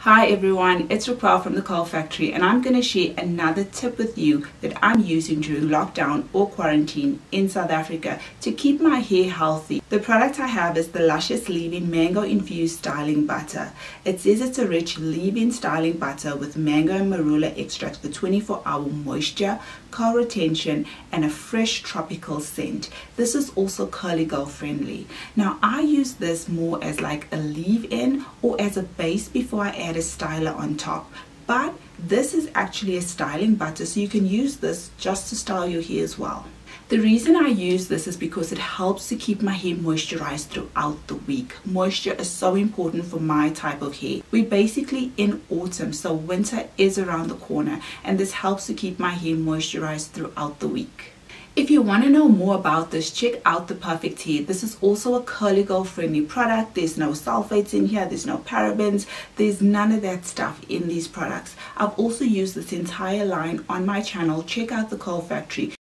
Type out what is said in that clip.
Hi everyone, it's Raquel from the Curl Factory, and I'm going to share another tip with you that I'm using during lockdown or quarantine in South Africa to keep my hair healthy. The product I have is the Luscious Leave-In Mango Infused Styling Butter. It says it's a rich leave-in styling butter with mango and marula extract for 24-hour moisture, curl retention, and a fresh tropical scent. This is also curly girl friendly. Now I use this more as like a leave-in or as a base before I add a styler on top, but this is actually a styling butter, so you can use this just to style your hair as well. The reason I use this is because it helps to keep my hair moisturized throughout the week. Moisture is so important for my type of hair. We're basically in autumn, so winter is around the corner, and this helps to keep my hair moisturized throughout the week. If you want to know more about this, check out the Perfect Hair. This is also a curly girl friendly product. There's no sulfates in here, there's no parabens, there's none of that stuff in these products. I've also used this entire line on my channel. Check out the Curl Factory.